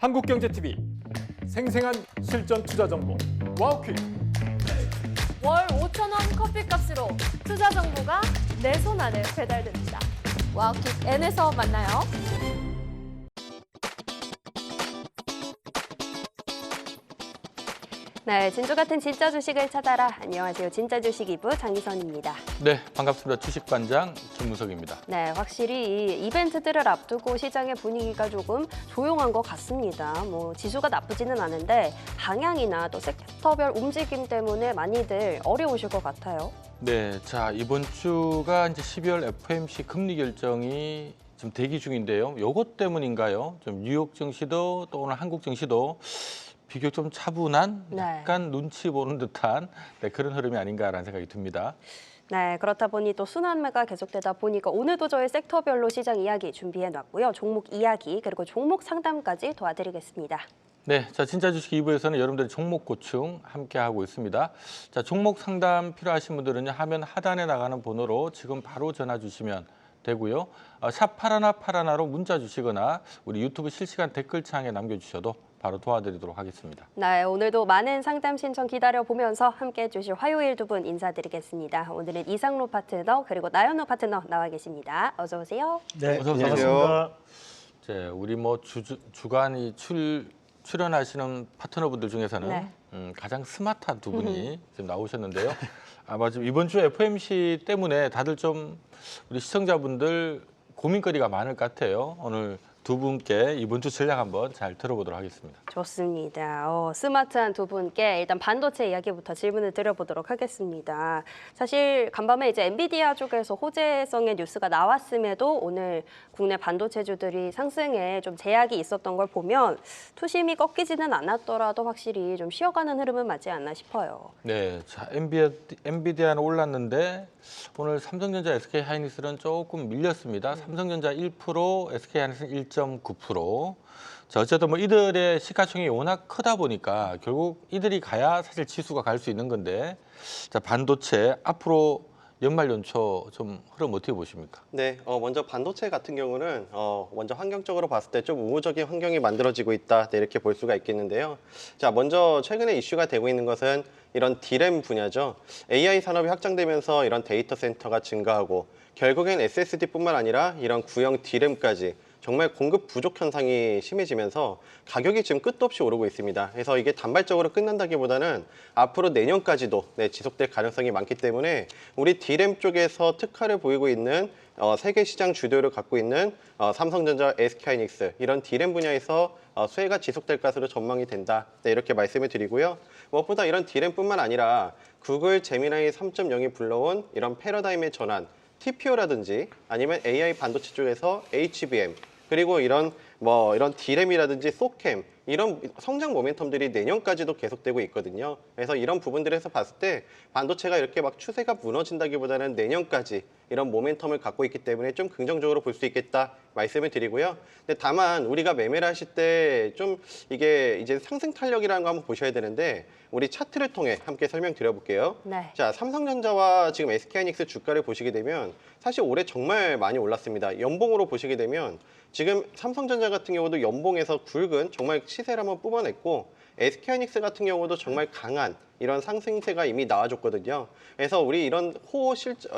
한국경제TV 생생한 실전 투자 정보 와우퀵. 월 5,000원 커피값으로 투자 정보가 내 손 안에 배달됩니다. 와우킥 N에서 만나요. 네, 진주 같은 진짜 주식을 찾아라. 안녕하세요. 진짜 주식 2부 장희선입니다. 네, 반갑습니다. 주식반장 김무석입니다. 네, 확실히 이 이벤트들을 앞두고 시장의 분위기가 조금 조용한 것 같습니다. 지수가 나쁘지는 않은데 방향이나 또 섹터별 움직임 때문에 많이들 어려우실 것 같아요. 네, 자 이번 주가 이제 12월 FOMC 금리 결정이 지금 대기 중인데요. 요것 때문인가요? 좀 뉴욕 증시도 또 오늘 한국 증시도 비교적 좀 차분한 약간 눈치 보는 듯한 그런 흐름이 아닌가라는 생각이 듭니다. 네, 그렇다 보니 또 순환매가 계속되다 보니까 오늘도 저희 섹터별로 시장 이야기 준비해놨고요. 종목 이야기 그리고 종목 상담까지 도와드리겠습니다. 네, 자 진짜 주식 2부에서는 여러분들의 종목 고충 함께 하고 있습니다. 자 종목 상담 필요하신 분들은요 화면 하단에 나가는 번호로 지금 바로 전화 주시면 되고요. 샵 8181로 문자 주시거나 우리 유튜브 실시간 댓글창에 남겨주셔도 바로 도와드리도록 하겠습니다. 네, 오늘도 많은 상담 신청 기다려보면서 함께해 주실 화요일 두 분 인사드리겠습니다. 오늘은 이상로 파트너 그리고 나연호 파트너 나와 계십니다. 어서 오세요. 네, 어서 안녕하세요. 네, 우리 주간이 출연하시는 파트너분들 중에서는 가장 스마트한 두 분이 지금 나오셨는데요. 아마 지금 이번 주 FOMC 때문에 다들 좀 우리 시청자분들 고민거리가 많을 것 같아요. 오늘 두 분께 이번 주 전략 한번 잘 들어보도록 하겠습니다. 좋습니다. 스마트한 두 분께 일단 반도체 이야기부터 질문을 드려보도록 하겠습니다. 사실 간밤에 이제 엔비디아 쪽에서 호재성의 뉴스가 나왔음에도 오늘 국내 반도체주들이 상승에 좀 제약이 있었던 걸 보면 투심이 꺾이지는 않았더라도 확실히 좀 쉬어가는 흐름은 맞지 않나 싶어요. 네, 자 엔비디아는 올랐는데 오늘 삼성전자, SK하이닉스는 조금 밀렸습니다. 삼성전자 1%, SK하이닉스는 1.9%. 자, 어쨌든 이들의 시가총액이 워낙 크다 보니까 결국 이들이 가야 사실 지수가 갈 수 있는 건데, 자 반도체 앞으로 연말 연초 좀 흐름 어떻게 보십니까? 네, 먼저 반도체 같은 경우는 먼저 환경적으로 봤을 때 좀 우호적인 환경이 만들어지고 있다, 이렇게 볼 수가 있겠는데요. 자, 먼저 최근에 이슈가 되고 있는 것은 이런 D램 분야죠. AI 산업이 확장되면서 이런 데이터 센터가 증가하고 결국엔 SSD뿐만 아니라 이런 구형 D램까지 정말 공급 부족 현상이 심해지면서 가격이 지금 끝도 없이 오르고 있습니다. 그래서 이게 단발적으로 끝난다기보다는 앞으로 내년까지도 지속될 가능성이 많기 때문에 우리 D램 쪽에서 특화를 보이고 있는 세계 시장 주도를 갖고 있는 삼성전자, SK하이닉스 이런 D램 분야에서 수혜가 지속될 것으로 전망이 된다. 이렇게 말씀을 드리고요. 무엇보다 이런 D램뿐만 아니라 구글 제미나이 3.0이 불러온 이런 패러다임의 전환, TPO라든지 아니면 AI 반도체 쪽에서 HBM 그리고 이런 D램이라든지 소캠 이런 성장 모멘텀들이 내년까지도 계속되고 있거든요. 그래서 이런 부분들에서 봤을 때 반도체가 이렇게 막 추세가 무너진다기보다는 내년까지 이런 모멘텀을 갖고 있기 때문에 좀 긍정적으로 볼 수 있겠다 말씀을 드리고요. 근데 다만 우리가 매매를 하실 때 좀 이게 이제 상승 탄력이라는 거 한번 보셔야 되는데 우리 차트를 통해 함께 설명드려볼게요. 네. 자, 삼성전자와 지금 SK하이닉스 주가를 보시게 되면 사실 올해 정말 많이 올랐습니다. 연봉으로 보시게 되면 지금 삼성전자 같은 경우도 연봉에서 굵은 정말 시세를 한번 뿜어냈고 SK하이닉스 같은 경우도 정말 강한 이런 상승세가 이미 나와줬거든요. 그래서 우리 이런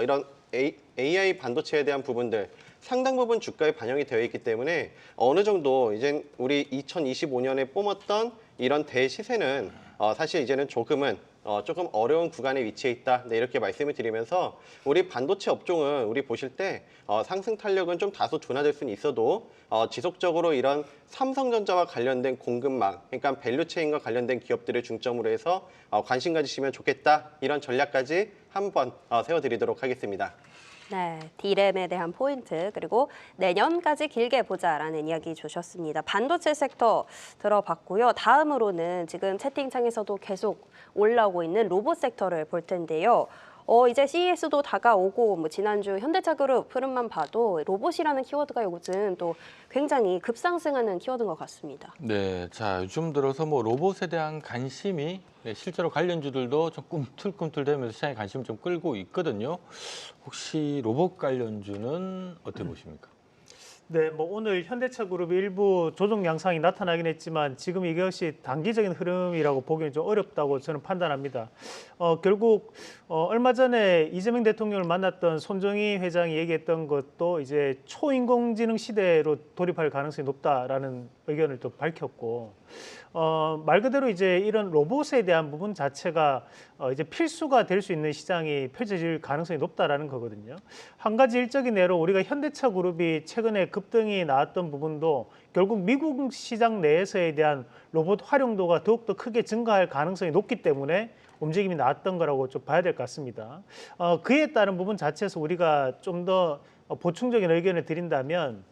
이런 AI 반도체에 대한 부분들 상당 부분 주가에 반영이 되어 있기 때문에 어느 정도 이제 우리 2025년에 뿜었던 이런 대시세는 사실 이제는 조금은 조금 어려운 구간에 위치해 있다. 이렇게 말씀을 드리면서 우리 반도체 업종은 우리 보실 때 상승 탄력은 좀 다소 둔화될 수는 있어도 지속적으로 이런 삼성전자와 관련된 공급망, 그러니까 밸류체인과 관련된 기업들을 중점으로 해서 관심 가지시면 좋겠다. 이런 전략까지 한번 세워드리도록 하겠습니다. 네, D램에 대한 포인트 그리고 내년까지 길게 보자라는 이야기 주셨습니다. 반도체 섹터 들어봤고요. 다음으로는 지금 채팅창에서도 계속 올라오고 있는 로봇 섹터를 볼 텐데요. 이제 CES도 다가오고 지난주 현대차그룹 흐름만 봐도 로봇이라는 키워드가 요즘 또 굉장히 급상승하는 키워드인 것 같습니다. 네, 자 요즘 들어서 로봇에 대한 관심이 실제로 관련주들도 좀 꿈틀꿈틀대면서 시장의 관심을 좀 끌고 있거든요. 혹시 로봇 관련주는 어떻게 보십니까? 네, 뭐 오늘 현대차 그룹이 일부 조정 양상이 나타나긴 했지만 지금 이것이 단기적인 흐름이라고 보기는 좀 어렵다고 저는 판단합니다. 결국 얼마 전에 이재명 대통령을 만났던 손정희 회장이 얘기했던 것도 이제 초인공지능 시대로 돌입할 가능성이 높다라는 의견을 또 밝혔고 말 그대로 이제 이런 로봇에 대한 부분 자체가 이제 필수가 될 수 있는 시장이 펼쳐질 가능성이 높다라는 거거든요. 한 가지 일적인 예로 우리가 현대차 그룹이 최근에 급등이 나왔던 부분도 결국 미국 시장 내에서에 대한 로봇 활용도가 더욱더 크게 증가할 가능성이 높기 때문에 움직임이 나왔던 거라고 좀 봐야 될 것 같습니다. 그에 따른 부분 자체에서 우리가 좀 더 보충적인 의견을 드린다면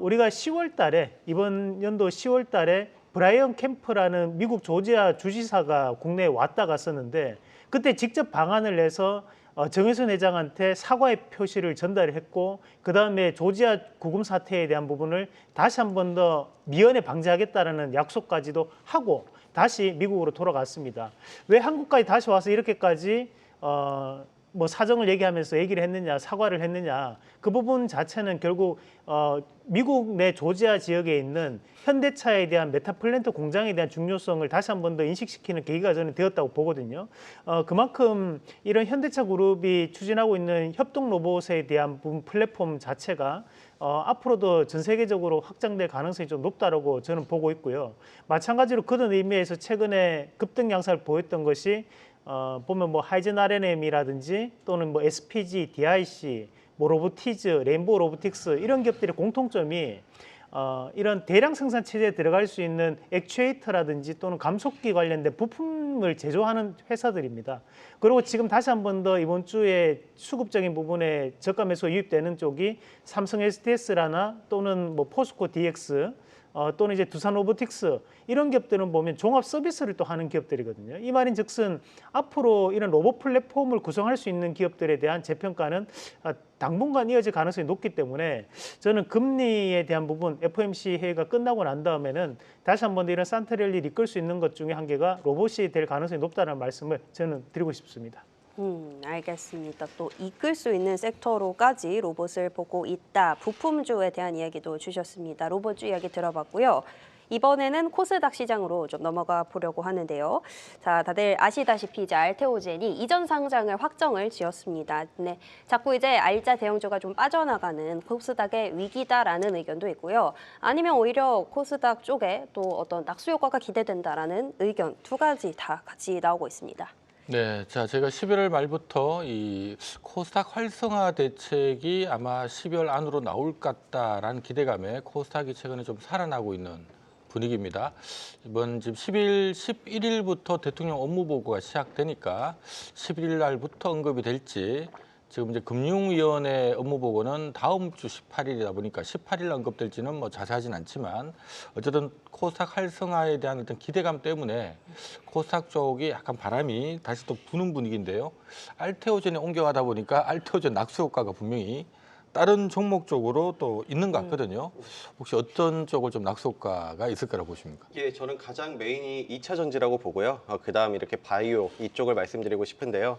우리가 10월 달에 이번 연도 10월 달에 브라이언 캠프라는 미국 조지아 주지사가 국내에 왔다 갔었는데 그때 직접 방한을 내서 정의선 회장한테 사과의 표시를 전달했고 그다음에 조지아 구금 사태에 대한 부분을 다시 한 번 더 미연에 방지하겠다라는 약속까지도 하고 다시 미국으로 돌아갔습니다. 왜 한국까지 다시 와서 이렇게까지 뭐 사정을 얘기하면서 얘기를 했느냐, 사과를 했느냐, 그 부분 자체는 결국 미국 내 조지아 지역에 있는 현대차에 대한 메타플랜트 공장에 대한 중요성을 다시 한 번 더 인식시키는 계기가 저는 되었다고 보거든요. 그만큼 이런 현대차 그룹이 추진하고 있는 협동 로봇에 대한 부분 플랫폼 자체가 앞으로도 전 세계적으로 확장될 가능성이 좀 높다라고 저는 보고 있고요. 마찬가지로 그런 의미에서 최근에 급등 양상을 보였던 것이 보면 뭐 하이젠 RNM이라든지 또는 뭐 SPG, DIC, 뭐 로보티즈, 레인보우 로보틱스 이런 기업들의 공통점이 이런 대량 생산 체제에 들어갈 수 있는 액추에이터라든지 또는 감속기 관련된 부품을 제조하는 회사들입니다. 그리고 지금 다시 한 번 더 이번 주에 수급적인 부분에 저가 매수 유입되는 쪽이 삼성 SDS라나 또는 뭐 포스코 DX 또는 이제 두산 로보틱스 이런 기업들은 보면 종합 서비스를 또 하는 기업들이거든요. 이 말인즉슨 앞으로 이런 로봇 플랫폼을 구성할 수 있는 기업들에 대한 재평가는 당분간 이어질 가능성이 높기 때문에 저는 금리에 대한 부분 FOMC 회의가 끝나고 난 다음에는 다시 한 번 더 이런 산트랠리를 이끌 수 있는 것 중에 한 개가 로봇이 될 가능성이 높다는 말씀을 저는 드리고 싶습니다. 알겠습니다. 또 이끌 수 있는 섹터로까지 로봇을 보고 있다. 부품주에 대한 이야기도 주셨습니다. 로봇주 이야기 들어봤고요. 이번에는 코스닥 시장으로 좀 넘어가 보려고 하는데요. 자, 다들 아시다시피 이제 알테오젠이 이전 상장을 확정을 지었습니다. 네, 자꾸 이제 알짜 대형주가 좀 빠져나가는 코스닥의 위기다라는 의견도 있고요. 아니면 오히려 코스닥 쪽에 또 어떤 낙수 효과가 기대된다라는 의견 두 가지 다 같이 나오고 있습니다. 네, 자 제가 11월 말부터 이 코스닥 활성화 대책이 아마 12월 안으로 나올 것 같다라는 기대감에 코스닥이 최근에 좀 살아나고 있는 분위기입니다. 이번 지금 11일부터 대통령 업무 보고가 시작되니까 11일 날부터 언급이 될지 지금 이제 금융위원회 업무 보고는 다음 주 18일이다 보니까 18일 언급될지는 뭐 자세하진 않지만 어쨌든 코스닥 활성화에 대한 어떤 기대감 때문에 코스닥 쪽이 약간 바람이 다시 또 부는 분위기인데요. 알테오젠에 옮겨가다 보니까 알테오젠 낙수 효과가 분명히 다른 종목 쪽으로 또 있는 것 같거든요. 혹시 어떤 쪽을 좀 낙수 효과가 있을 거라고 보십니까? 예, 저는 가장 메인이 2차 전지라고 보고요. 그다음 이렇게 바이오 이쪽을 말씀드리고 싶은데요.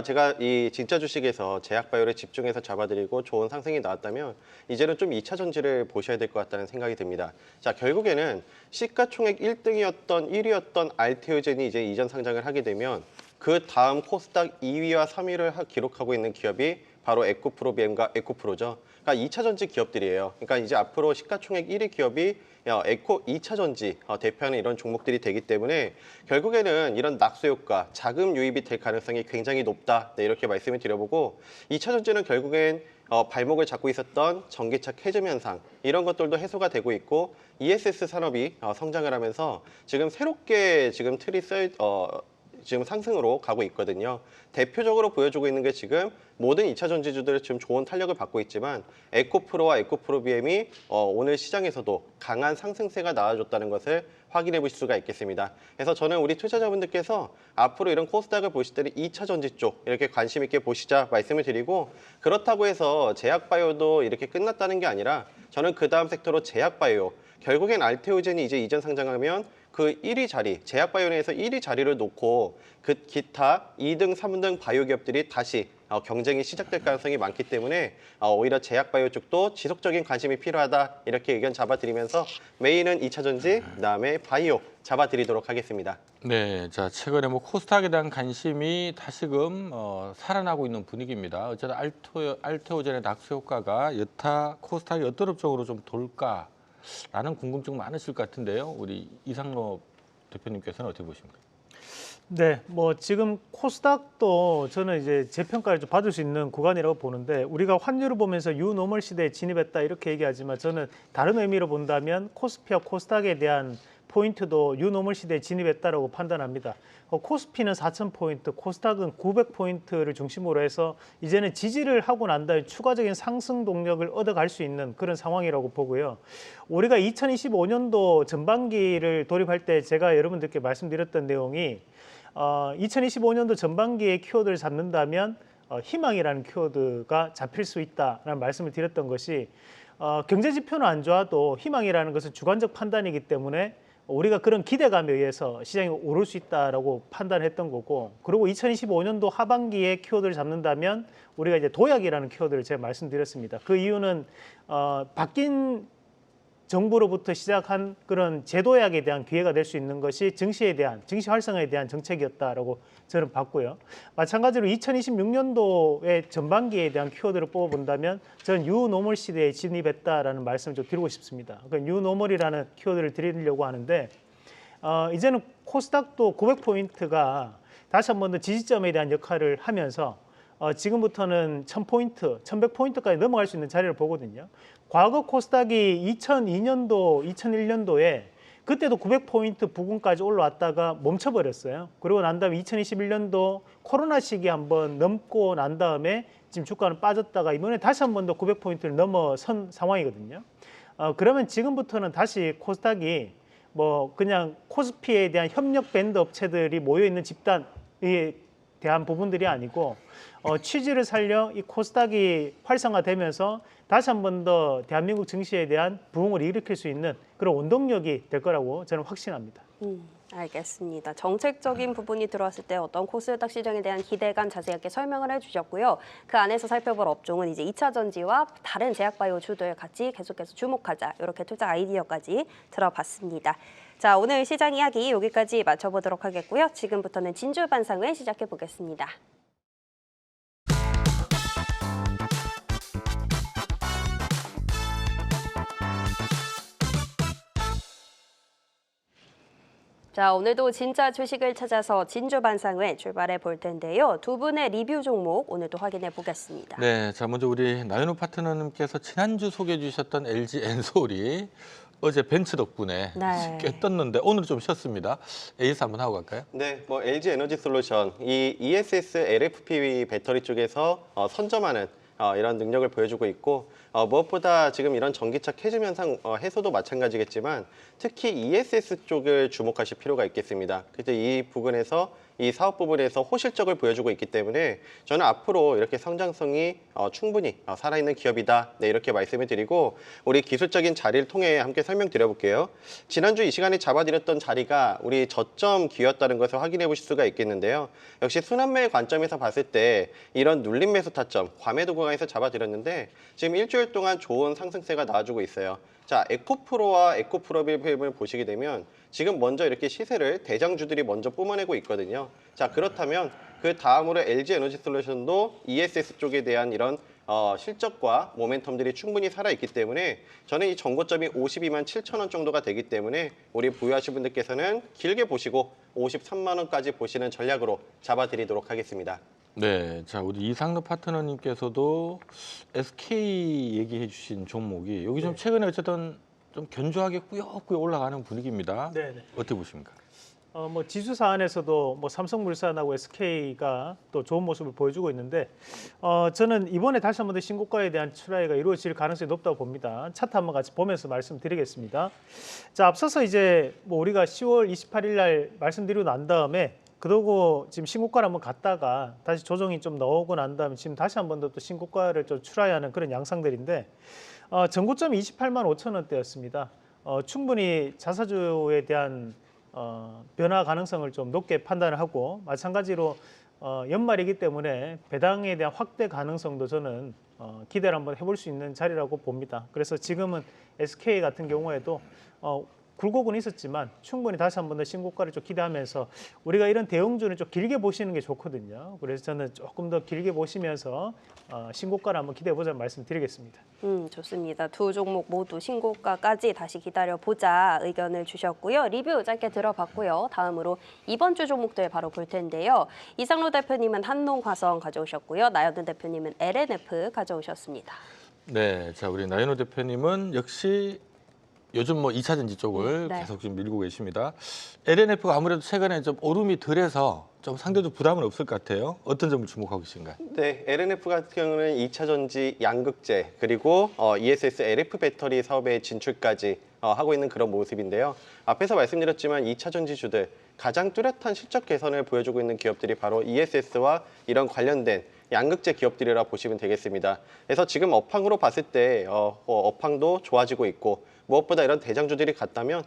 제가 이 진짜 주식에서 제약 바이오를 집중해서 잡아드리고 좋은 상승이 나왔다면 이제는 좀 2차 전지를 보셔야 될 것 같다는 생각이 듭니다. 자, 결국에는 시가총액 1위였던 알테오젠이 이제 이전 상장을 하게 되면 그 다음 코스닥 2위와 3위를 기록하고 있는 기업이 바로 에코프로비엠과 에코프로죠. 그러니까 2차 전지 기업들이에요. 그러니까 이제 앞으로 시가총액 1위 기업이 2차 전지 대표하는 이런 종목들이 되기 때문에 결국에는 이런 낙수 효과, 자금 유입이 될 가능성이 굉장히 높다. 네, 이렇게 말씀을 드려보고 2차 전지는 결국엔 발목을 잡고 있었던 전기차 캐즘 현상 이런 것들도 해소가 되고 있고 ESS 산업이 성장을 하면서 지금 새롭게 지금 지금 상승으로 가고 있거든요. 대표적으로 보여주고 있는 게 지금 모든 2차 전지주들이 지금 좋은 탄력을 받고 있지만 에코프로와 에코프로비엠이 오늘 시장에서도 강한 상승세가 나와줬다는 것을 확인해 보실 수가 있겠습니다. 그래서 저는 우리 투자자분들께서 앞으로 이런 코스닥을 보실 때는 2차 전지 쪽 이렇게 관심 있게 보시자 말씀을 드리고 그렇다고 해서 제약바이오도 이렇게 끝났다는 게 아니라 저는 그 다음 섹터로 제약바이오 결국엔 알테오젠이 이제 이전 상장하면 그 1위 자리, 제약바이오에서 1위 자리를 놓고 그 기타 2등, 3등 바이오 기업들이 다시 경쟁이 시작될 가능성이 많기 때문에 오히려 제약바이오 쪽도 지속적인 관심이 필요하다 이렇게 의견 잡아드리면서 메인은 2차 전지, 그다음에 바이오 잡아드리도록 하겠습니다. 네, 자 최근에 뭐 코스닥에 대한 관심이 다시금 살아나고 있는 분위기입니다. 어쨌든 알테오젠의 낙수 효과가 여타 코스닥이 어떤 업종으로 좀 돌까라는 궁금증 많으실 것 같은데요. 우리 이상로 대표님께서는 어떻게 보십니까? 네, 뭐 지금 코스닥도 저는 이제 재평가를 좀 받을 수 있는 구간이라고 보는데 우리가 환율을 보면서 유노멀 시대에 진입했다 이렇게 얘기하지만 저는 다른 의미로 본다면 코스피와 코스닥에 대한 포인트도 유노멀 시대에 진입했다라고 판단합니다. 코스피는 4,000포인트, 코스닥은 900포인트를 중심으로 해서 이제는 지지를 하고 난 다음에 추가적인 상승 동력을 얻어갈 수 있는 그런 상황이라고 보고요. 우리가 2025년도 전반기를 돌입할 때 제가 여러분들께 말씀드렸던 내용이 2025년도 전반기에 키워드를 잡는다면 희망이라는 키워드가 잡힐 수 있다라는 말씀을 드렸던 것이 경제 지표는 안 좋아도 희망이라는 것은 주관적 판단이기 때문에 우리가 그런 기대감에 의해서 시장이 오를 수 있다라고 판단했던 거고, 그리고 2025년도 하반기에 키워드를 잡는다면 우리가 이제 도약이라는 키워드를 제가 말씀드렸습니다. 그 이유는 바뀐 정부로부터 시작한 그런 제도약에 대한 기회가 될 수 있는 것이 증시 활성화에 대한 정책이었다라고 저는 봤고요. 마찬가지로 2026년도의 전반기에 대한 키워드를 뽑아본다면 저는 뉴노멀 시대에 진입했다라는 말씀을 좀 드리고 싶습니다. 그러니까 뉴노멀이라는 키워드를 드리려고 하는데 이제는 코스닥도 900포인트가 다시 한 번 더 지지점에 대한 역할을 하면서 지금부터는 1000포인트, 1100포인트까지 넘어갈 수 있는 자리를 보거든요. 과거 코스닥이 2002년도, 2001년도에 그때도 900포인트 부근까지 올라왔다가 멈춰버렸어요. 그리고 난 다음에 2021년도 코로나 시기 한번 넘고 난 다음에 지금 주가는 빠졌다가 이번에 다시 한 번 더 900포인트를 넘어선 상황이거든요. 그러면 지금부터는 다시 코스닥이 뭐 그냥 코스피에 대한 협력 밴드 업체들이 모여있는 집단에 대한 부분들이 아니고 취지를 살려 이 코스닥이 활성화되면서 다시 한 번 더 대한민국 증시에 대한 부흥을 일으킬 수 있는 그런 원동력이 될 거라고 저는 확신합니다. 알겠습니다. 정책적인 부분이 들어왔을 때 어떤 코스닥 시장에 대한 기대감 자세하게 설명을 해주셨고요. 그 안에서 살펴볼 업종은 이제 2차 전지와 다른 제약바이오 주들 같이 계속해서 주목하자, 이렇게 투자 아이디어까지 들어봤습니다. 자, 오늘 시장 이야기 여기까지 마쳐보도록 하겠고요. 지금부터는 진주 반상회 시작해 보겠습니다. 자, 오늘도 진짜 주식을 찾아서 진주 반상회 출발해 볼 텐데요. 두 분의 리뷰 종목 오늘도 확인해 보겠습니다. 네, 자 먼저 우리 나윤호 파트너님께서 지난주 소개해 주셨던 LG 엔솔이 어제 벤츠 덕분에 네. 꽤 떴는데 오늘 좀 쉬었습니다. AS 한번 하고 갈까요? 네, 뭐 LG 에너지 솔루션, 이 ESS LFP 배터리 쪽에서 선점하는 이런 능력을 보여주고 있고, 무엇보다 지금 이런 전기차 캐즘 현상 해소도 마찬가지겠지만 특히 ESS 쪽을 주목하실 필요가 있겠습니다. 그래서 이 부분에서 이 사업 부분에서 호실적을 보여주고 있기 때문에 저는 앞으로 이렇게 성장성이 충분히 살아있는 기업이다. 네, 이렇게 말씀을 드리고 우리 기술적인 자리를 통해 함께 설명드려 볼게요. 지난주 이 시간에 잡아드렸던 자리가 우리 저점 기였다는 것을 확인해 보실 수가 있겠는데요. 역시 순환매의 관점에서 봤을 때 이런 눌림 매수 타점, 과매도 구간에서 잡아드렸는데 지금 일주일 동안 좋은 상승세가 나와주고 있어요. 자, 에코프로와 에코프로빌을 보시게 되면 지금 먼저 이렇게 시세를 대장주들이 먼저 뿜어내고 있거든요. 자, 그렇다면 그 다음으로 LG 에너지 솔루션도 ESS 쪽에 대한 이런 실적과 모멘텀들이 충분히 살아있기 때문에 저는 이 전고점이 52만 7천 원 정도가 되기 때문에 우리 보유하신 분들께서는 길게 보시고 53만 원까지 보시는 전략으로 잡아드리도록 하겠습니다. 네, 자 우리 이상로 파트너님께서도 SK 얘기해 주신 종목이 여기 좀 최근에 어쨌든 좀 견조하게 꾸역꾸역 올라가는 분위기입니다. 네. 어떻게 보십니까? 뭐 지수사 안에서도 뭐 삼성물산하고 SK가 또 좋은 모습을 보여주고 있는데 저는 이번에 다시 한 번 더 신고가에 대한 출하가 이루어질 가능성이 높다고 봅니다. 차트 한번 같이 보면서 말씀드리겠습니다. 자, 앞서서 이제 뭐 우리가 10월 28일 날 말씀드리고 난 다음에 그러고 지금 신고가를 한번 갔다가 다시 조정이 좀 나오고 난 다음에 지금 다시 한 번 더 또 신고가를 좀 출하하는 그런 양상들인데 전고점이 28만 5천 원대였습니다. 충분히 자사주에 대한 변화 가능성을 좀 높게 판단을 하고 마찬가지로 연말이기 때문에 배당에 대한 확대 가능성도 저는 기대를 한번 해볼 수 있는 자리라고 봅니다. 그래서 지금은 SK 같은 경우에도 굴곡은 있었지만 충분히 다시 한 번 더 신고가를 좀 기대하면서 우리가 이런 대형주는 좀 길게 보시는 게 좋거든요. 그래서 저는 조금 더 길게 보시면서 신고가를 한번 기대해 보자는 말씀드리겠습니다. 좋습니다. 두 종목 모두 신고가까지 다시 기다려보자 의견을 주셨고요. 리뷰 짧게 들어봤고요. 다음으로 이번 주 종목들 바로 볼 텐데요. 이상로 대표님은 한농화성 가져오셨고요. 나연은 대표님은 LNF 가져오셨습니다. 네, 자 우리 나연호 대표님은 역시 요즘 뭐 2차 전지 쪽을 네. 계속 지금 밀고 계십니다. LNF가 아무래도 최근에 좀 오름이 덜해서 좀 상대적 부담은 없을 것 같아요. 어떤 점을 주목하고 계신가요? 네, LNF 같은 경우는 2차 전지 양극재 그리고 ESS LF 배터리 사업의 진출까지 하고 있는 그런 모습인데요. 앞에서 말씀드렸지만 2차 전지주들 가장 뚜렷한 실적 개선을 보여주고 있는 기업들이 바로 ESS와 이런 관련된 양극재 기업들이라 보시면 되겠습니다. 그래서 지금 업황으로 봤을 때 업황도 좋아지고 있고 무엇보다 이런 대장주들이 같다면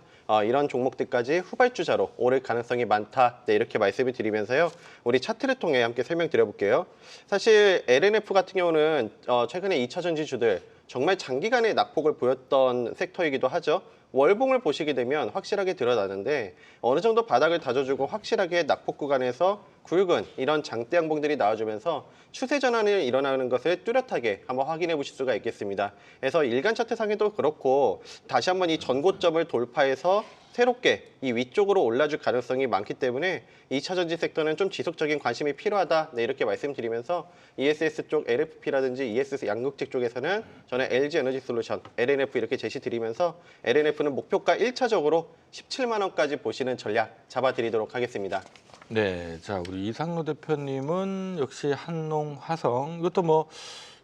이런 종목들까지 후발주자로 오를 가능성이 많다. 네, 이렇게 말씀을 드리면서요. 우리 차트를 통해 함께 설명드려볼게요. 사실 LNF 같은 경우는 최근에 2차 전지주들 정말 장기간의 낙폭을 보였던 섹터이기도 하죠. 월봉을 보시게 되면 확실하게 드러나는데 어느 정도 바닥을 다져주고 확실하게 낙폭 구간에서 굵은 이런 장대 양봉들이 나와주면서 추세 전환이 일어나는 것을 뚜렷하게 한번 확인해 보실 수가 있겠습니다. 그래서 일간 차트상에도 그렇고 다시 한번 이 전고점을 돌파해서 새롭게 이 위쪽으로 올라줄 가능성이 많기 때문에 2차 전지 섹터는 좀 지속적인 관심이 필요하다. 네, 이렇게 말씀드리면서 ESS 쪽 LFP라든지 ESS 양극재 쪽에서는 저는 LG 에너지 솔루션, LNF 이렇게 제시드리면서 LNF는 목표가 1차적으로 17만 원까지 보시는 전략 잡아드리도록 하겠습니다. 네, 자 우리 이상로 대표님은 역시 한농화성 이것도 뭐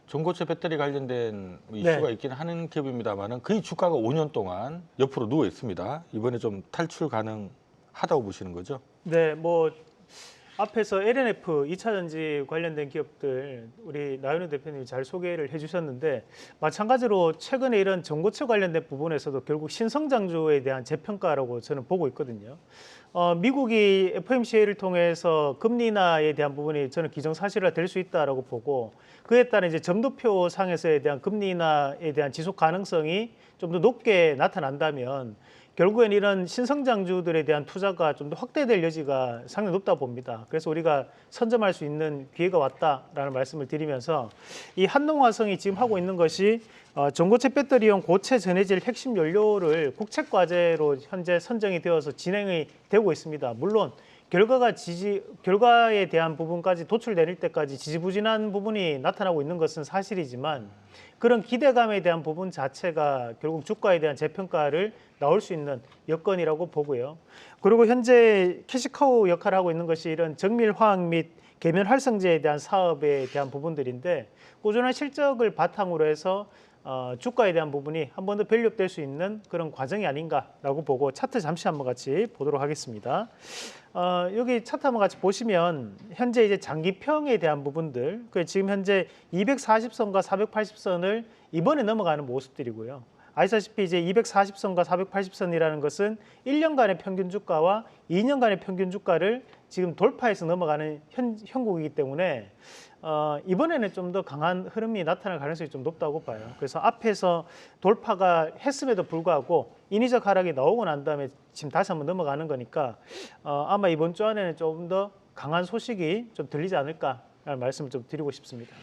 전고체 배터리 관련된 이슈가 있긴 하는 기업입니다만은 그 주가가 5년 동안 옆으로 누워 있습니다. 이번에 좀 탈출 가능하다고 보시는 거죠? 네, 뭐 앞에서 LNF 2차 전지 관련된 기업들 우리 나연우 대표님이 잘 소개를 해주셨는데 마찬가지로 최근에 이런 전고체 관련된 부분에서도 결국 신성장주에 대한 재평가라고 저는 보고 있거든요. 미국이 FOMC를 통해서 금리 인하에 대한 부분이 저는 기정사실화 될 수 있다라고 보고 그에 따른 이제 점도표 상에서에 대한 금리 인하에 대한 지속 가능성이 좀 더 높게 나타난다면 결국엔 이런 신성장주들에 대한 투자가 좀 더 확대될 여지가 상당히 높다 봅니다. 그래서 우리가 선점할 수 있는 기회가 왔다라는 말씀을 드리면서 이 한농화성이 지금 하고 있는 것이 전고체 배터리용 고체 전해질 핵심 연료를 국책 과제로 현재 선정이 되어서 진행이 되고 있습니다. 물론 결과에 대한 부분까지 도출될 때까지 지지부진한 부분이 나타나고 있는 것은 사실이지만 그런 기대감에 대한 부분 자체가 결국 주가에 대한 재평가를 나올 수 있는 여건이라고 보고요. 그리고 현재 캐시카우 역할을 하고 있는 것이 이런 정밀화학 및 계면 활성제에 대한 사업에 대한 부분들인데 꾸준한 실적을 바탕으로 해서 주가에 대한 부분이 한 번 더 밸류될 수 있는 그런 과정이 아닌가라고 보고 차트 잠시 한번 같이 보도록 하겠습니다. 여기 차트 한번 같이 보시면 현재 이제 장기평에 대한 부분들, 지금 현재 240선과 480선을 이번에 넘어가는 모습들이고요. 아시다시피 이제 240선과 480선이라는 것은 1년간의 평균 주가와 2년간의 평균 주가를 지금 돌파해서 넘어가는 형국이기 때문에 이번에는 좀 더 강한 흐름이 나타날 가능성이 좀 높다고 봐요. 그래서 앞에서 돌파가 했음에도 불구하고 인위적 하락이 나오고 난 다음에 지금 다시 한번 넘어가는 거니까 아마 이번 주 안에는 좀 더 강한 소식이 좀 들리지 않을까라는 말씀을 좀 드리고 싶습니다.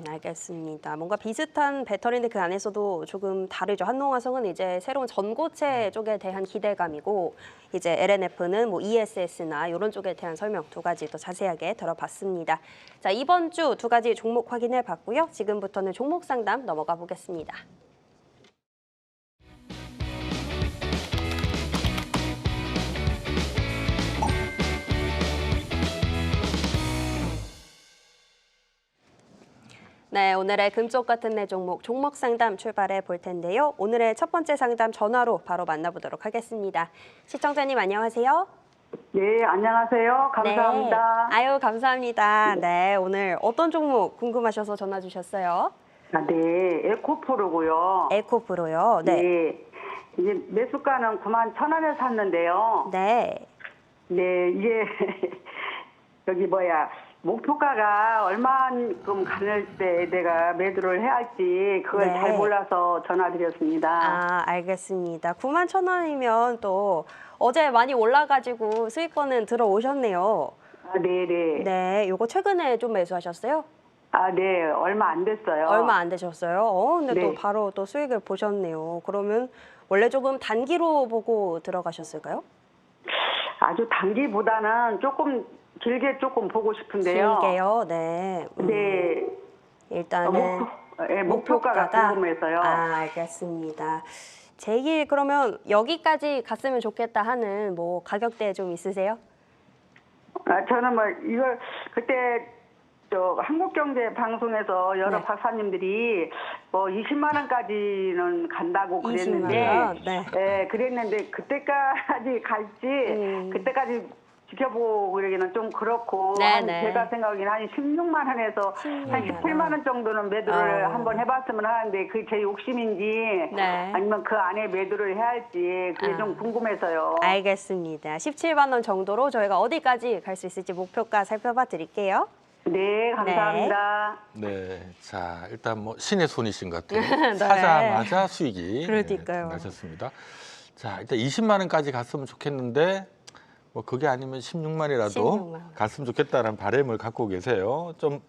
알겠습니다. 뭔가 비슷한 배터리인데 그 안에서도 조금 다르죠. 한농화성은 이제 새로운 전고체 쪽에 대한 기대감이고 이제 LNF는 뭐 ESS나 이런 쪽에 대한 설명 두 가지 더 자세하게 들어봤습니다. 자, 이번 주 두 가지 종목 확인해 봤고요. 지금부터는 종목 상담 넘어가 보겠습니다. 네, 오늘의 금쪽 같은 내 종목 상담 출발해 볼 텐데요. 오늘의 첫 번째 상담 전화로 바로 만나보도록 하겠습니다. 시청자님 안녕하세요. 네, 안녕하세요. 감사합니다. 네. 아유, 감사합니다. 네, 오늘 어떤 종목 궁금하셔서 전화 주셨어요? 네, 에코프로고요. 에코프로요. 네. 네, 이제 매수가는 91,000원에 샀는데요. 네. 네, 이게 여기 목표가가 얼마만큼 가는 때 내가 매도를 해야 할지 그걸 네. 잘 몰라서 전화드렸습니다. 아, 알겠습니다. 91,000원이면 또 어제 많이 올라가지고 수익권은 들어오셨네요. 아, 네네. 네, 요거 최근에 좀 매수하셨어요? 아, 네. 얼마 안 됐어요. 얼마 안 되셨어요? 근데 네. 또 바로 또 수익을 보셨네요. 그러면 원래 조금 단기로 보고 들어가셨을까요? 아주 단기보다는 조금 길게 조금 보고 싶은데요. 길게요. 네. 네. 일단은 목표가가 궁금해서요. 아, 알겠습니다. 제일 그러면 여기까지 갔으면 좋겠다 하는 뭐 가격대 좀 있으세요? 저는 뭐 이걸 그때 저 한국경제 방송에서 여러 네. 박사님들이 뭐 20만 원까지는 간다고 20만 그랬는데, 원? 네. 그랬는데 그때까지 갈지 그때까지 지켜보고 그러기는 좀 그렇고 네, 네. 제가 생각하기에는 한 16만 원에서 16만 한 17만 원 정도는 매도를 한번 해봤으면 하는데 그게 제 욕심인지 네. 아니면 그 안에 매도를 해야 할지 그게 좀 궁금해서요. 알겠습니다. 17만 원 정도로 저희가 어디까지 갈 수 있을지 목표가 살펴봐 드릴게요. 네, 감사합니다. 네, 자 일단 뭐 신의 손이신 것 같아요. 네. 사자마자 수익이 그러니까요. 나셨습니다. 자 일단 20만 원까지 갔으면 좋겠는데 뭐 그게 아니면 16만이라도 16만 원. 갔으면 좋겠다는 바람을 갖고 계세요. 좀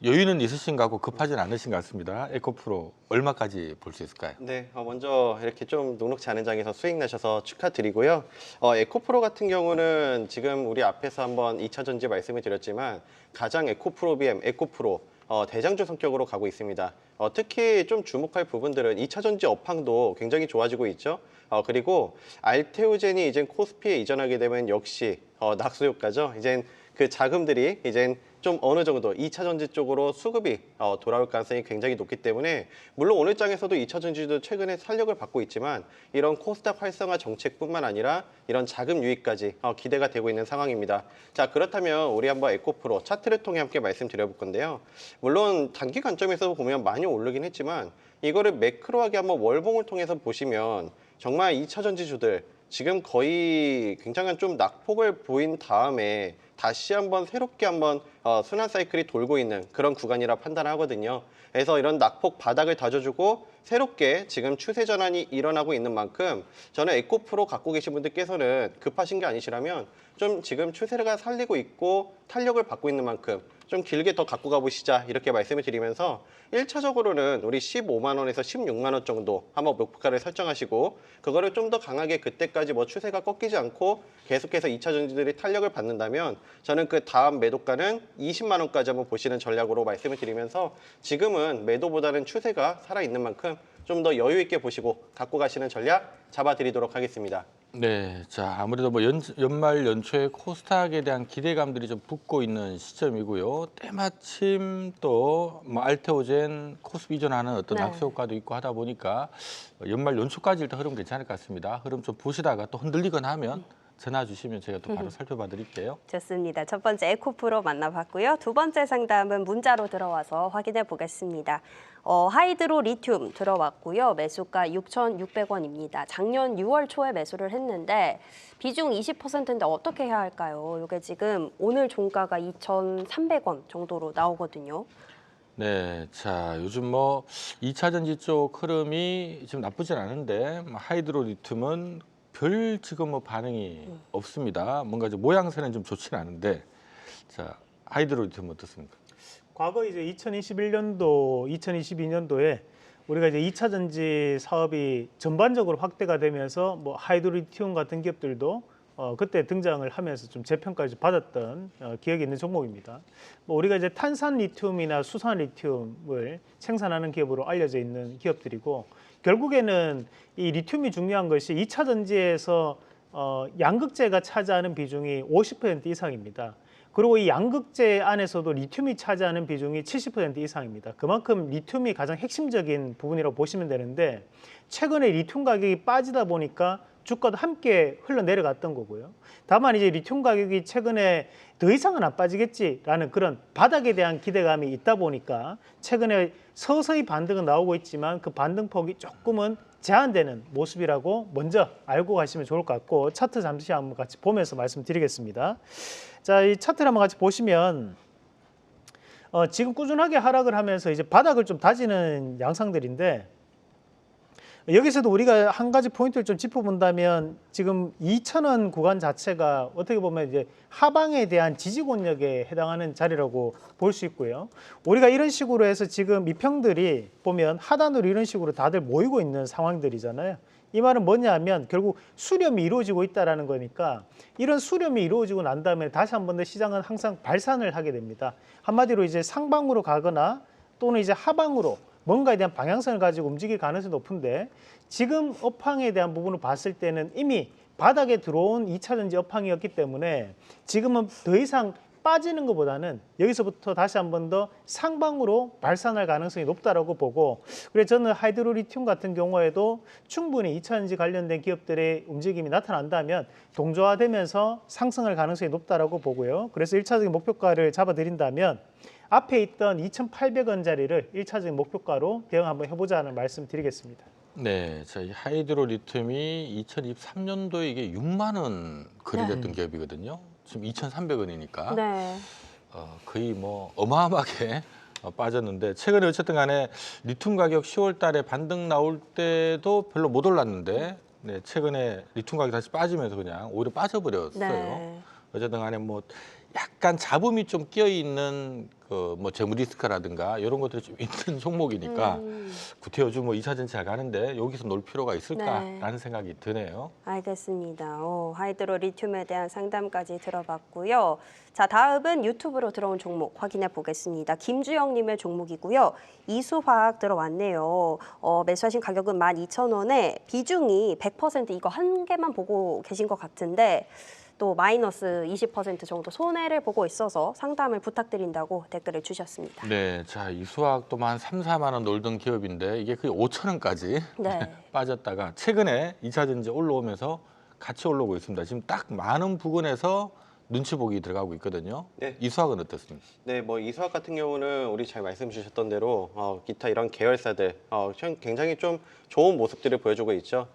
여유는 있으신 것 같고 급하진 않으신 것 같습니다. 에코프로 얼마까지 볼 수 있을까요? 네, 먼저 이렇게 좀 녹록지 않은 장에서 수익 나셔서 축하드리고요. 에코프로 같은 경우는 지금 우리 앞에서 한번 2차 전지 말씀을 드렸지만 가장 에코프로 BM, 에코프로 대장주 성격으로 가고 있습니다. 특히 좀 주목할 부분들은 2차 전지 업황도 굉장히 좋아지고 있죠. 그리고 알테오젠이 이제 코스피에 이전하게 되면 역시 낙수 효과죠. 이젠 그 자금들이 이젠 좀 어느 정도 2차 전지 쪽으로 수급이 돌아올 가능성이 굉장히 높기 때문에 물론 오늘 장에서도 2차 전지도 최근에 탄력을 받고 있지만 이런 코스닥 활성화 정책뿐만 아니라 이런 자금 유입까지 기대가 되고 있는 상황입니다. 자, 그렇다면 우리 한번 에코프로 차트를 통해 함께 말씀드려볼 건데요. 물론 단기 관점에서 보면 많이 오르긴 했지만 이거를 매크로하게 한번 월봉을 통해서 보시면 정말 2차 전지주들 지금 거의 굉장한 좀 낙폭을 보인 다음에 다시 한번 새롭게 한번 순환 사이클이 돌고 있는 그런 구간이라 판단하거든요. 그래서 이런 낙폭 바닥을 다져주고 새롭게 지금 추세 전환이 일어나고 있는 만큼 저는 에코프로 갖고 계신 분들께서는 급하신 게 아니시라면 좀 지금 추세가 살리고 있고 탄력을 받고 있는 만큼 좀 길게 더 갖고 가보시자 이렇게 말씀을 드리면서 1차적으로는 우리 15만 원에서 16만 원 정도 한번 목표가를 설정하시고 그거를 좀 더 강하게 그때까지 뭐 추세가 꺾이지 않고 계속해서 2차 전지들이 탄력을 받는다면 저는 그 다음 매도가는 20만 원까지 한번 보시는 전략으로 말씀을 드리면서 지금은 매도보다는 추세가 살아있는 만큼 좀 더 여유 있게 보시고 갖고 가시는 전략 잡아드리도록 하겠습니다. 네, 자 아무래도 뭐 연말 연초에 코스닥에 대한 기대감들이 좀 붙고 있는 시점이고요. 때마침 또 뭐 알테오젠 코스피 이전하는 어떤 네. 낙수 효과도 있고 하다 보니까 연말 연초까지 일단 흐름 괜찮을 것 같습니다. 흐름 좀 보시다가 또 흔들리거나 하면 전화 주시면 제가 또 바로 살펴봐 드릴게요. 좋습니다. 첫 번째 에코프로 만나봤고요. 두 번째 상담은 문자로 들어와서 확인해 보겠습니다. 하이드로 리튬 들어왔고요. 매수가 6,600원입니다. 작년 6월 초에 매수를 했는데 비중 20%인데 어떻게 해야 할까요? 이게 지금 오늘 종가가 2,300원 정도로 나오거든요. 네, 자 요즘 뭐 2차 전지 쪽 흐름이 지금 나쁘진 않은데 하이드로 리튬은 별 지금 뭐 반응이 없습니다. 뭔가 좀 모양새는 좀 좋지는 않은데 자 하이드로 리튬 어떻습니까? 과거 이제 2021년도, 2022년도에 우리가 이제 2차 전지 사업이 전반적으로 확대가 되면서 뭐 하이드로리튬 같은 기업들도 그때 등장을 하면서 좀 재평가를 받았던 기억이 있는 종목입니다. 뭐 우리가 이제 탄산 리튬이나 수산 리튬을 생산하는 기업으로 알려져 있는 기업들이고 결국에는 이 리튬이 중요한 것이 2차 전지에서 양극재가 차지하는 비중이 50% 이상입니다. 그리고 이 양극재 안에서도 리튬이 차지하는 비중이 70% 이상입니다. 그만큼 리튬이 가장 핵심적인 부분이라고 보시면 되는데 최근에 리튬 가격이 빠지다 보니까 주가도 함께 흘러내려갔던 거고요. 다만 이제 리튬 가격이 최근에 더 이상은 안 빠지겠지라는 그런 바닥에 대한 기대감이 있다 보니까 최근에 서서히 반등은 나오고 있지만 그 반등폭이 조금은 제한되는 모습이라고 먼저 알고 가시면 좋을 것 같고 차트 잠시 한번 같이 보면서 말씀드리겠습니다. 자, 이 차트를 한번 같이 보시면 지금 꾸준하게 하락을 하면서 이제 바닥을 좀 다지는 양상들인데 여기서도 우리가 한 가지 포인트를 좀 짚어본다면 지금 2,000원 구간 자체가 어떻게 보면 이제 하방에 대한 지지권력에 해당하는 자리라고 볼 수 있고요. 우리가 이런 식으로 해서 지금 미평들이 보면 하단으로 이런 식으로 다들 모이고 있는 상황들이잖아요. 이 말은 뭐냐 하면 결국 수렴이 이루어지고 있다는 거니까 이런 수렴이 이루어지고 난 다음에 다시 한 번 더 시장은 항상 발산을 하게 됩니다. 한마디로 이제 상방으로 가거나 또는 이제 하방으로 뭔가에 대한 방향성을 가지고 움직일 가능성이 높은데 지금 업황에 대한 부분을 봤을 때는 이미 바닥에 들어온 2차전지 업황이었기 때문에 지금은 더 이상 빠지는 것보다는 여기서부터 다시 한 번 더 상방으로 발산할 가능성이 높다라고 보고 그래서 저는 하이드로리튬 같은 경우에도 충분히 2차전지 관련된 기업들의 움직임이 나타난다면 동조화되면서 상승할 가능성이 높다라고 보고요. 그래서 1차적인 목표가를 잡아드린다면 앞에 있던 2,800원짜리를 1차적인 목표가로 대응 한번 해보자는 말씀 드리겠습니다. 네, 저희 하이드로 리튬이 2023년도에 이게 6만 원 거래됐던 기업이거든요. 지금 2,300원이니까 네. 거의 뭐 어마어마하게 빠졌는데 최근에 어쨌든 간에 리튬 가격 10월 달에 반등 나올 때도 별로 못 올랐는데 네, 최근에 리튬 가격이 다시 빠지면서 그냥 오히려 빠져버렸어요. 네. 어쨌든 간에 뭐 약간 잡음이 좀 끼어 있는 그 뭐 재무 리스크라든가 이런 것들이 좀 있는 종목이니까 구태여주 뭐 2차전지 잘 가는데 여기서 놀 필요가 있을까라는 생각이 드네요. 알겠습니다. 하이드로 리튬에 대한 상담까지 들어봤고요. 자, 다음은 유튜브로 들어온 종목 확인해 보겠습니다. 김주영님의 종목이고요. 이수화학 들어왔네요. 매수하신 가격은 12,000원에 비중이 100% 이거 한 개만 보고 계신 것 같은데 또 마이너스 20% 정도 손해를 보고 있어서 상담을 부탁드린다고 댓글을 주셨습니다. 네, 자 이수화학도 한 3, 4만 원 놀던 기업인데 이게 거의 5천 원까지 네. 빠졌다가 최근에 2차전지 올라오면서 같이 올라오고 있습니다. 지금 딱 많은 부근에서 눈치 보기 들어가고 있거든요. 네. 이수학은 어떻습니까? 네, 뭐 이수학 같은 경우는 우리 잘 말씀 주셨던 대로 기타 이런 계열사들 굉장히 좀 좋은 모습들을 보여주고 있죠.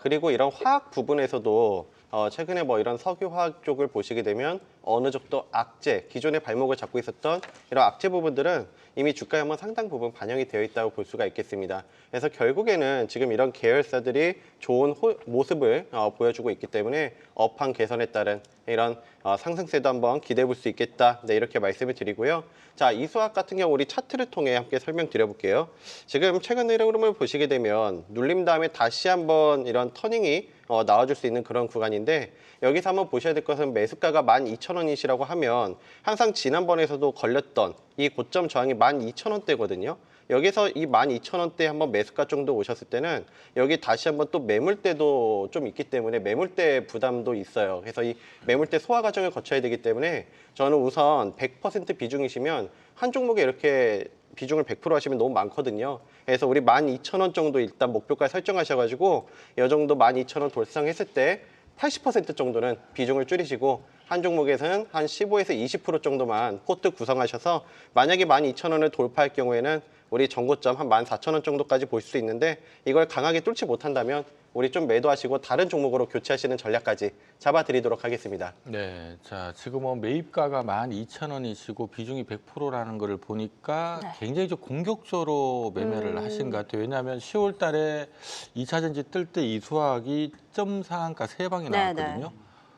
그리고 이런 화학 부분에서도 최근에 뭐 이런 석유화학 쪽을 보시게 되면 어느 정도 악재, 기존의 발목을 잡고 있었던 이런 악재 부분들은 이미 주가에 한번 상당 부분 반영이 되어 있다고 볼 수가 있겠습니다. 그래서 결국에는 지금 이런 계열사들이 좋은 모습을 보여주고 있기 때문에 업황 개선에 따른 이런 상승세도 한번 기대해 볼 수 있겠다. 네, 이렇게 말씀을 드리고요. 자, 이수학 같은 경우 우리 차트를 통해 함께 설명드려 볼게요. 지금 최근 흐름을 보시게 되면 눌림 다음에 다시 한번 이런 터닝이 나와줄 수 있는 그런 구간인데 여기서 한번 보셔야 될 것은 매수가가 12,000원이시라고 하면 항상 지난번에서도 걸렸던 이 고점 저항이 12,000원대거든요. 여기서 이 12,000원대 한번 매수가 정도 오셨을 때는 여기 다시 한번 또 매물대도 좀 있기 때문에 매물대 부담도 있어요. 그래서 이 매물대 소화 과정을 거쳐야 되기 때문에 저는 우선 100% 비중이시면 한 종목에 이렇게 비중을 100% 하시면 너무 많거든요. 그래서 우리 12,000원 정도 일단 목표가 설정하셔가지고 이 정도 12,000원 돌상했을 때 80% 정도는 비중을 줄이시고 한 종목에서는 한 15에서 20% 정도만 포트 구성하셔서 만약에 12,000원을 돌파할 경우에는 우리 전고점 한 14,000원 정도까지 보실 수 있는데 이걸 강하게 뚫지 못한다면 우리 좀 매도하시고 다른 종목으로 교체하시는 전략까지 잡아드리도록 하겠습니다. 네, 자 지금 뭐 매입가가 12,000원이시고 비중이 100%라는 거를 보니까 굉장히 좀 공격적으로 매매를 하신 것 같아요. 왜냐하면 10월 달에 2차전지 뜰 때 이수학이 1.4안가 3방이 나왔거든요.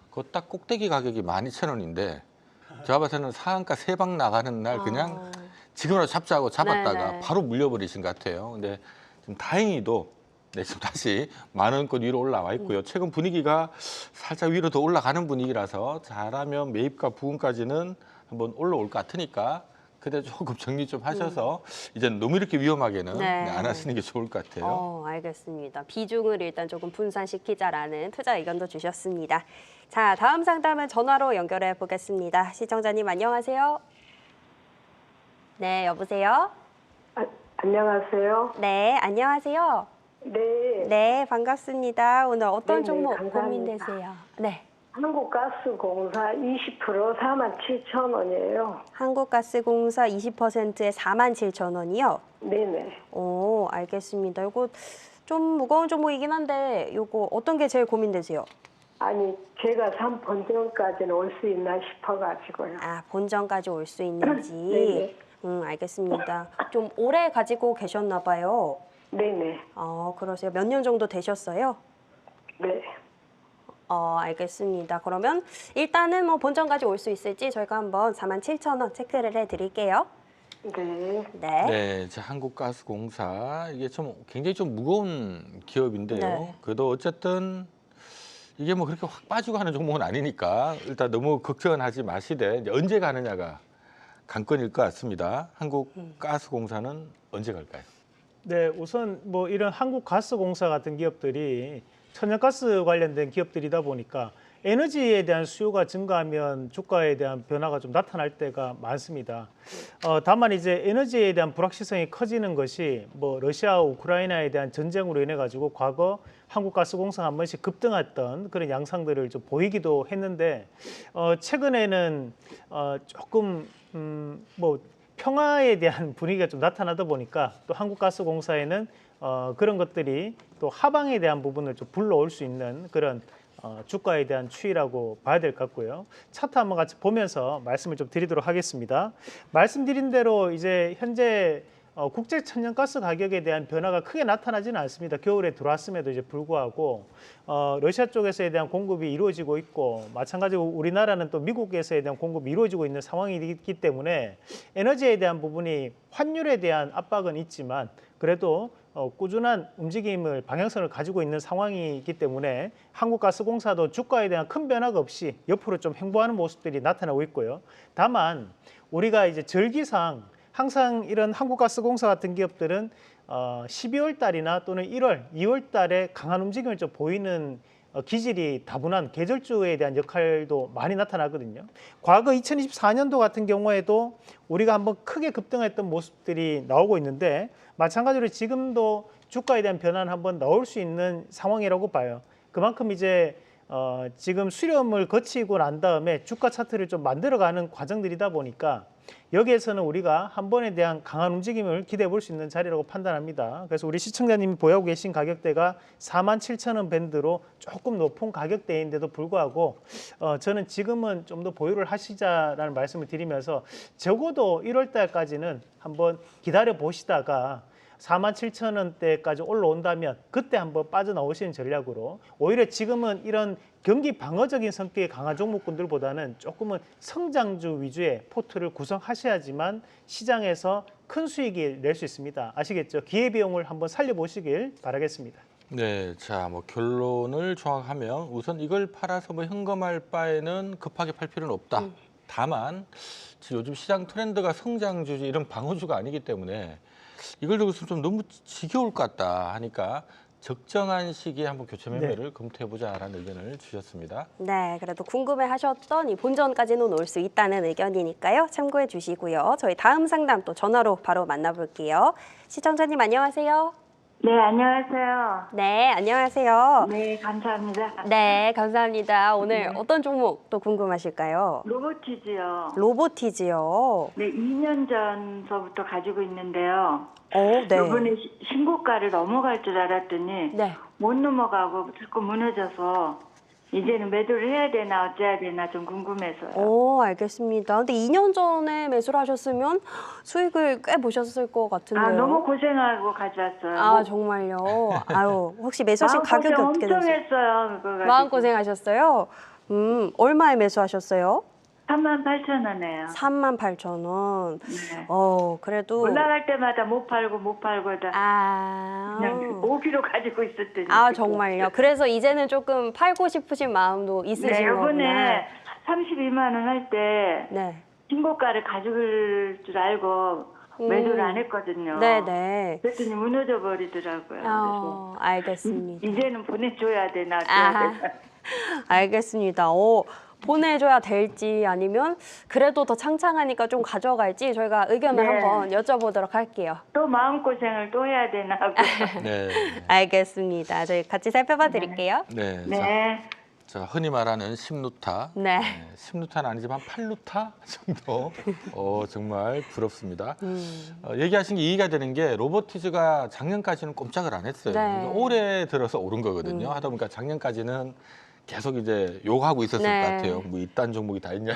그거 딱 꼭대기 가격이 12,000원인데 제가 봐서는 4안가 3방 나가는 날 그냥 지금이라도 잡자고 잡았다가 네네. 바로 물려버리신 것 같아요. 근데 지금 다행히도 네, 지금 다시 10,000원권 위로 올라와 있고요. 최근 분위기가 살짝 위로 더 올라가는 분위기라서 잘하면 매입가 부분까지는 한번 올라올 것 같으니까 그때 조금 정리 좀 하셔서 이제 너무 이렇게 위험하게는 네. 안 하시는 게 좋을 것 같아요. 알겠습니다. 비중을 일단 조금 분산시키자라는 투자 의견도 주셨습니다. 자, 다음 상담은 전화로 연결해 보겠습니다. 시청자님 안녕하세요. 네, 여보세요? 안녕하세요. 네, 안녕하세요. 네. 네, 반갑습니다. 오늘 어떤 네네, 종목 감사합니다. 고민되세요? 네. 한국가스공사 20% 47,000원이에요. 한국가스공사 20%에 47,000원이요? 네네. 오, 알겠습니다. 이거 좀 무거운 종목이긴 한데 이거 어떤 게 제일 고민되세요? 아니, 제가 산 본전까지는 올 수 있나 싶어가지고요. 본전까지 올 수 있는지. 네네. 알겠습니다. 좀 오래 가지고 계셨나 봐요. 네네. 그러세요. 몇 년 정도 되셨어요? 네. 알겠습니다. 그러면 일단은 뭐 본전까지 올 수 있을지 저희가 한번 47,000원 체크를 해드릴게요. 네. 네. 네, 자, 한국가스공사 이게 좀 굉장히 좀 무거운 기업인데요. 네. 그래도 어쨌든 이게 뭐 그렇게 확 빠지고 하는 종목은 아니니까 일단 너무 걱정은 하지 마시되 이제 언제 가느냐가 관건일 것 같습니다. 한국가스공사는 언제 갈까요? 네, 우선 뭐 이런 한국가스공사 같은 기업들이 천연가스 관련된 기업들이다 보니까 에너지에 대한 수요가 증가하면 주가에 대한 변화가 좀 나타날 때가 많습니다. 다만 이제 에너지에 대한 불확실성이 커지는 것이 뭐 러시아, 우크라이나에 대한 전쟁으로 인해 가지고 과거 한국가스공사가 한 번씩 급등했던 그런 양상들을 좀 보이기도 했는데 최근에는 조금 뭐 평화에 대한 분위기가 좀 나타나다 보니까 또 한국가스공사에는 그런 것들이 또 하방에 대한 부분을 좀 불러올 수 있는 그런 주가에 대한 추이라고 봐야 될 것 같고요. 차트 한번 같이 보면서 말씀을 좀 드리도록 하겠습니다. 말씀드린 대로 이제 현재 국제 천연가스 가격에 대한 변화가 크게 나타나지는 않습니다. 겨울에 들어왔음에도 이제 불구하고 러시아 쪽에서에 대한 공급이 이루어지고 있고 마찬가지로 우리나라는 또 미국에서에 대한 공급이 이루어지고 있는 상황이기 때문에 에너지에 대한 부분이 환율에 대한 압박은 있지만 그래도 꾸준한 움직임을 방향성을 가지고 있는 상황이기 때문에 한국가스공사도 주가에 대한 큰 변화가 없이 옆으로 좀 횡보하는 모습들이 나타나고 있고요. 다만 우리가 이제 절기상 항상 이런 한국가스공사 같은 기업들은 12월 달이나 또는 1월, 2월 달에 강한 움직임을 좀 보이는 기질이 다분한 계절주에 대한 역할도 많이 나타나거든요. 과거 2024년도 같은 경우에도 우리가 한번 크게 급등했던 모습들이 나오고 있는데 마찬가지로 지금도 주가에 대한 변화는 한번 나올 수 있는 상황이라고 봐요. 그만큼 이제 지금 수렴을 거치고 난 다음에 주가 차트를 좀 만들어가는 과정들이다 보니까 여기에서는 우리가 한 번에 대한 강한 움직임을 기대해 볼 수 있는 자리라고 판단합니다. 그래서 우리 시청자님이 보유하고 계신 가격대가 47,000원 밴드로 조금 높은 가격대인데도 불구하고 저는 지금은 좀 더 보유를 하시자라는 말씀을 드리면서 적어도 1월 달까지는 한번 기다려 보시다가 47,000원대까지 올라온다면 그때 한번 빠져나오시는 전략으로 오히려 지금은 이런 경기 방어적인 성격의 강한 종목군들보다는 조금은 성장주 위주의 포트를 구성하셔야지만 시장에서 큰 수익을 낼 수 있습니다. 아시겠죠? 기회비용을 한번 살려보시길 바라겠습니다. 네, 자, 뭐 결론을 정확하면 우선 이걸 팔아서 뭐 현금할 바에는 급하게 팔 필요는 없다. 다만 지금 요즘 시장 트렌드가 성장주지 이런 방어주가 아니기 때문에 이걸 두고서 좀 너무 지겨울 것 같다 하니까 적정한 시기에 한번 교체 매매를 검토해보자라는 의견을 주셨습니다. 네, 그래도 궁금해하셨던 이 본전까지는 올 수 있다는 의견이니까요. 참고해 주시고요. 저희 다음 상담 또 전화로 바로 만나볼게요. 시청자님 안녕하세요. 네, 안녕하세요. 네, 안녕하세요. 네, 감사합니다. 네, 감사합니다. 오늘 어떤 종목 또 궁금하실까요? 로보티즈요. 로보티즈요. 네, 2년 전서부터 가지고 있는데요. 네. 이번에 신고가를 넘어갈 줄 알았더니 네. 못 넘어가고 자꾸 무너져서 이제는 매도를 해야 되나 어째야 되나 좀 궁금해서요. 알겠습니다. 근데 2년 전에 매수를 하셨으면 수익을 꽤 보셨을 것 같은데요. 아, 너무 고생하고 가져왔어요. 아, 정말요? 아유, 혹시 매수하신 가격이 어떻게 엄청 되세요? 했어요. 그거 가지고. 마음고생하셨어요? 얼마에 매수하셨어요? 38,000원이에요. 38,000원. 네. 그래도 올라갈 때마다 못 팔고 아. 그냥 5kg 가지고 있었더니. 아, 정말요? 그래서 이제는 조금 팔고 싶으신 마음도 있으신 네, 거구나. 이번에 32만 원 할 때 네. 신고가를 가져올 줄 알고 매도를 안 했거든요. 네네. 그랬더니 무너져 버리더라고요. 그래서 알겠습니다. 이제는 보내줘야 되나 아하. 줘야 되나. 알겠습니다. 보내줘야 될지 아니면 그래도 더 창창하니까 좀 가져갈지 저희가 의견을 네. 한번 여쭤보도록 할게요. 또 마음고생을 또 해야 되나 하고. 네, 알겠습니다. 저희 같이 살펴봐 드릴게요. 네, 네. 자, 흔히 말하는 심루타. 네. 10루타는 아니지만 8루타 정도 정말 부럽습니다. 얘기하신 게 이해가 되는 게 로보티즈가 작년까지는 꼼짝을 안 했어요. 네. 그러니까 올해 들어서 오른 거거든요. 하다 보니까 작년까지는 계속 이제 욕하고 있었을 네. 것 같아요. 뭐 이딴 종목이 다 있냐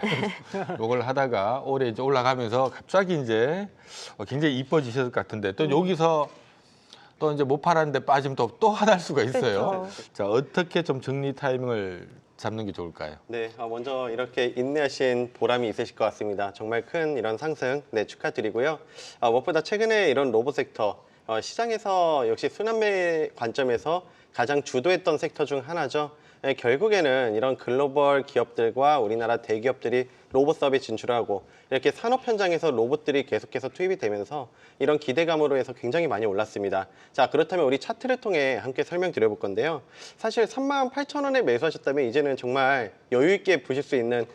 욕을 하다가 올해 이제 올라가면서 갑자기 이제 굉장히 이뻐지셨을 것 같은데 또 여기서 또 이제 못 팔았는데 빠지면 또 화날 수가 있어요. 그렇죠. 자, 어떻게 좀 정리 타이밍을 잡는 게 좋을까요? 네, 먼저 이렇게 인내하신 보람이 있으실 것 같습니다. 정말 큰 이런 상승 축하드리고요. 무엇보다 최근에 이런 로봇 섹터 시장에서 역시 순환매 관점에서 가장 주도했던 섹터 중 하나죠. 결국에는 이런 글로벌 기업들과 우리나라 대기업들이 로봇 사업에 진출하고 이렇게 산업 현장에서 로봇들이 계속해서 투입이 되면서 이런 기대감으로 해서 굉장히 많이 올랐습니다. 자, 그렇다면 우리 차트를 통해 함께 설명드려 볼 건데요. 사실 38,000원에 매수하셨다면 이제는 정말 여유 있게 보실 수 있는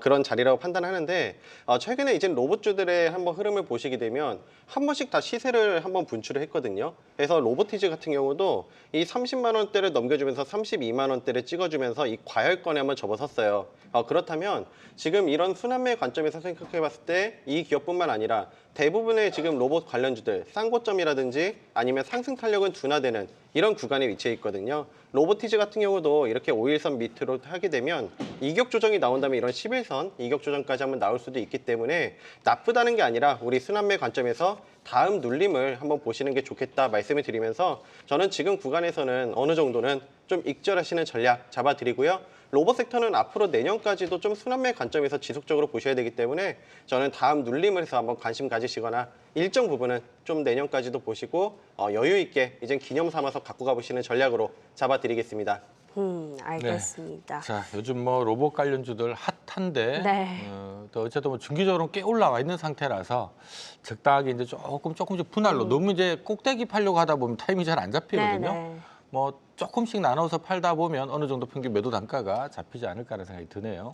그런 자리라고 판단하는데 최근에 이제 로봇주들의 한번 흐름을 보시게 되면 한 번씩 다 시세를 한번 분출을 했거든요. 그래서 로보티즈 같은 경우도 이 30만 원대를 넘겨주면서 32만 원대를 찍어주면서 이 과열권에 한번 접어섰어요. 그렇다면 지금 이런 순환매 관점에서 생각해 봤을 때 이 기업뿐만 아니라 대부분의 지금 로봇 관련주들 쌍고점이라든지 아니면 상승 탄력은 둔화되는 이런 구간에 위치해 있거든요. 로보티즈 같은 경우도 이렇게 5일선 밑으로 하게 되면 이격 조정이 나온다면 이런 11선 이격 조정까지 한번 나올 수도 있기 때문에 나쁘다는 게 아니라 우리 순환매 관점에서 다음 눌림을 한번 보시는 게 좋겠다 말씀을 드리면서 저는 지금 구간에서는 어느 정도는 좀 익절하시는 전략 잡아드리고요. 로봇 섹터는 앞으로 내년까지도 좀 순환매 관점에서 지속적으로 보셔야 되기 때문에 저는 다음 눌림을 해서 한번 관심 가지시거나 일정 부분은 좀 내년까지도 보시고 여유 있게 이젠 기념 삼아서 갖고 가보시는 전략으로 잡아드리겠습니다. 알겠습니다. 자, 요즘 뭐 로봇 관련주들 핫한데 네. 또 어쨌든 뭐 중기적으로 꽤 올라와 있는 상태라서 적당하게 이제 조금씩 분할로 너무 이제 꼭대기 팔려고 하다 보면 타이밍이 잘 안 잡히거든요. 네. 뭐 조금씩 나눠서 팔다 보면 어느 정도 평균 매도 단가가 잡히지 않을까라는 생각이 드네요.